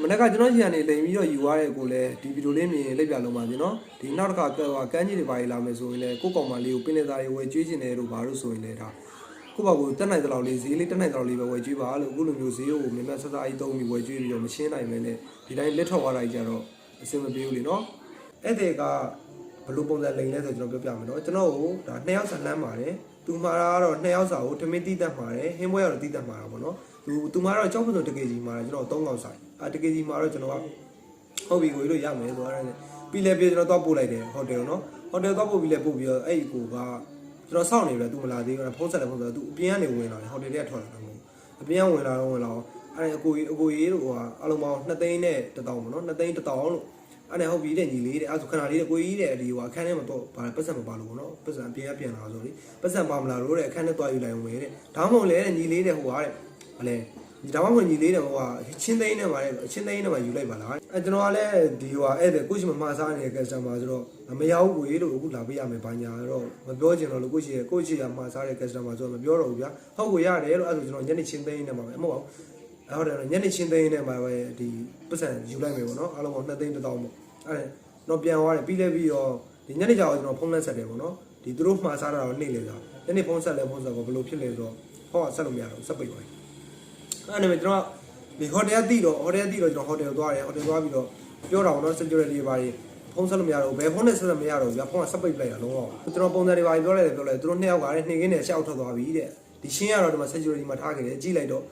မနေ့ကကျွန်တော်ကြီးကနေလိန်ပြီးတော့ယူသွားတဲ့ကိုလည်းဒီဗီဒီယိုလေးမြင်လက်ပြလုံးပါပြီနော်ဒီနောက်တစ်ခါကန်းကြီးတွေပါလာမယ်ဆိုရင်လည်းကိုကောင်မလေးကိုပင်နေသားတွေဝယ်ကျွေးကျင်တယ်လို့ဘာလို့ဆိုရင်လည်းဒါကိုပေါ့ကိုတက်နိုင်တဲ့လောက်လေးဈေးလေးတက်နိုင်တဲ့လောက်လေးပဲဝယ်ကျွေးပါလို့အခုလိုမျိုးဈေးကိုမြင်မြတ်ဆဆအကြီးသုံးပြီးဝယ်ကျွေးပြီးတော့မရှင်းနိုင်မယ်နဲ့ဒီတိုင်းလက်ထောက်သွားလိုက်ကြတော့အဆင်မပြေဘူးလေနော်အဲ့တဲ့ကဘလို့ပုံစံလိန်လဲဆိုကျွန်တော်ပြောပြမယ်နော်ကျွန်တော်ကိုဒါ2ယောက်စာလှမ်းပါတယ်သူမှာတော့2ယောက်စာကိုထမင်းတီးတတ်ပါတယ်ဟင်းပွဲကတော့တီးတတ်မှာပေါ့နော်သူမှာတော့ကြောက်ပစုံတကေကြီးမှာကျွန်တော်3កောက်ဆိုင်တကေကြီးမှာတော့ကျွန်တော်ကဟုတ်ပြီကိုကြီးတို့ရမယ်ဆိုတော့ပြီးလဲပြီးကျွန်တော်တော့ပို့လိုက်တယ်ဟိုတယ်နော်ဟိုတယ်တော့ပို့ပြီးလဲပို့ပြီးတော့အဲ့ဒီကိုကကျွန်တော်စောင့်နေပြီသူမလာသေးဘူးဖုန်းဆက်တယ်ဖုန်းဆက်သူအပြင်ကနေဝင်လာတယ်ဟိုတယ်တွေကထွက်လာတယ်အပြင်ကဝင်လာတော့အဲ့အကိုကြီးတို့ကအလုံးပေါင်း2သိန်းနဲ့1000ပေါ့နော်2သိန်း1000လို့အဲ့ဟုတ်ပြီတဲ့ညီလေးတဲ့အဲ့ဆိုခဏလေးတဲ့ကိုကြီးတဲ့ဒီအခန်းထဲမှာတော့ဗာပတ်စံမပါလို့ပေါ့နော်ပတ်စံအပြင်ကပြန်လာဆိုလေပတ်စံပါမလာလို့တဲ့အခန်းထဲသွားယူလိုက်ဝင်တဲ့ဒါမှမဟုတ်လေတဲ့ညီလေးတဲ့ဟိုကတဲ့ဟလဲဒါမှမဟုတ်ညီလေးတဲ့ဟိုကချင်းသိန်းနဲ့ပါတဲ့ချင်းသိန်းနဲ့ပါယူလိုက်ပါလားအဲ့ကျွန်တော်ကလည်းဒီဟိုအဲ့တဲ့ကိုရှိမမှားစားနေတဲ့ customer ဆိုတော့မရဘူးကိုကြီးလို့အခုလာပေးရမယ်ဘာညာတော့မပြောချင်တော့လို့ကိုရှိကမှားစားတဲ့ customer ဆိုတော့မပြောတော့ဘူးဗျာဟုတ်ကိုရတယ်လို့အဲ့ဆိုကျွန်တော်ညနေချင်းသိန်းနဲ့ပါပဲမဟုတ်ပါဘူးဟုတ်တယ်ညနေချင်းသိန်းနဲ့ပါပဲဒီပတ်စံယူလိုက်မယ်ပေါ့နော်အားလုံးပေါင်း2သိန်း1000ပေါ့အဲ့တော့ပြန်သွားတယ်ပြီးလဲပြီးတော့ဒီညနေကျတော့ကျွန်တော်ဖုန်းလက်ဆက်တယ်ပေါ့နော်ဒီသူတို့မှားစားတာတော့နေလေတာညနေဖုန်းဆက်လဲဖုန်းဆက်တော့ဘယ်လိုဖြစ်လဲဆိုတော့ဟောဆက်လို့မရတော့ဆက်ပိတ်သွားတယ်အဲ့ဒါနဲ့ကျွန်တော်ဒီဟိုတယ်တိတော့ကျွန်တော်ဟိုတယ်သွားတယ်ဟိုတယ်သွားပြီးတော့ပြောတာပေါ့နော် security တွေပါဖုန်းဆက်လို့မရတော့ဘယ်ဖုန်းနဲ့ဆက်မရတော့ဗျာဖုန်းကဆက်ပိတ်လိုက်တာလုံးဝကျွန်တော်ပုံစံတွေပါပြောလိုက်တယ်သူတို့2ယောက်ကလည်းနှင်ခင်းနဲ့ရှောက်ထွက်သွားပြီတဲ့ဒီရှင်းရတော့ဒီမှာ security မှာထားခဲ့တယ်ကြည့်လိုက်တော့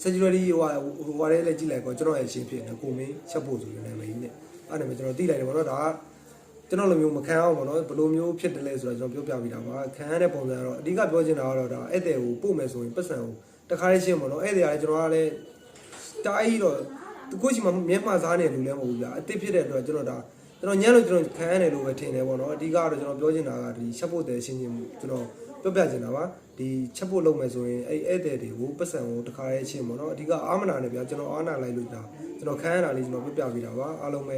security ဟိုလည်းကြည့်လိုက်တော့ကျွန်တော်ရဲ့ရှင်းဖြစ်နေကိုမင်းချက်ဖို့ဆိုတဲ့နာမည်ကြီးနဲ့အဲ့ဒါမှကျွန်တော်တိလိုက်တယ်ပေါ့နော်ဒါကကျွန်တော်လိုမျိုးမခံအောင်ပေါ့နော်ဘယ်လိုမျိုးဖြစ်တယ်လဲဆိုတော့ကျွန်တော်ပြောပြပြတာပါခံရတဲ့ပုံစံကတော့အဓိကပြောချင်တာကတော့ဒါဧည့်သည်ကိုပို့မယ်ဆိုရင်ပတ်စံကိုတခါလေးရှင်းပေါ့နော်ဧည့်သည်ကလည်းကျွန်တော်ကလည်းတားကြီးတော့သူကိုရှိမှမျက်မှောက်စားနေလူလည်းမဟုတ်ဘူးဗျာအစ်စ်ဖြစ်တဲ့အတွက်ကျွန်တော်ညံ့လို့ကျွန်တော်ခံရတယ်လို့ပဲထင်တယ်ပေါ့နော်အဓိကတော့ကျွန်တော်ပြောချင်တာကဒီချက်ဖို့တဲ့ရှင်းချင်းမှုကျွန်တော်ပြောပြချင်တာပါဒီချက်ဖို့လုပ်မယ်ဆိုရင်အဲ့ဧည့်သည်တွေကိုပတ်စံကိုတခါလေးရှင်းပေါ့နော်အဓိကအာမနာနဲ့ဗျာကျွန်တော်အာနာလိုက်လို့ဒါကျွန်တော်ခံရတာလေးကျွန်တော်ပြပြပေးတာပါအားလုံးပဲ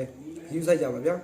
ယူဆိုင်ကြပါဗျာ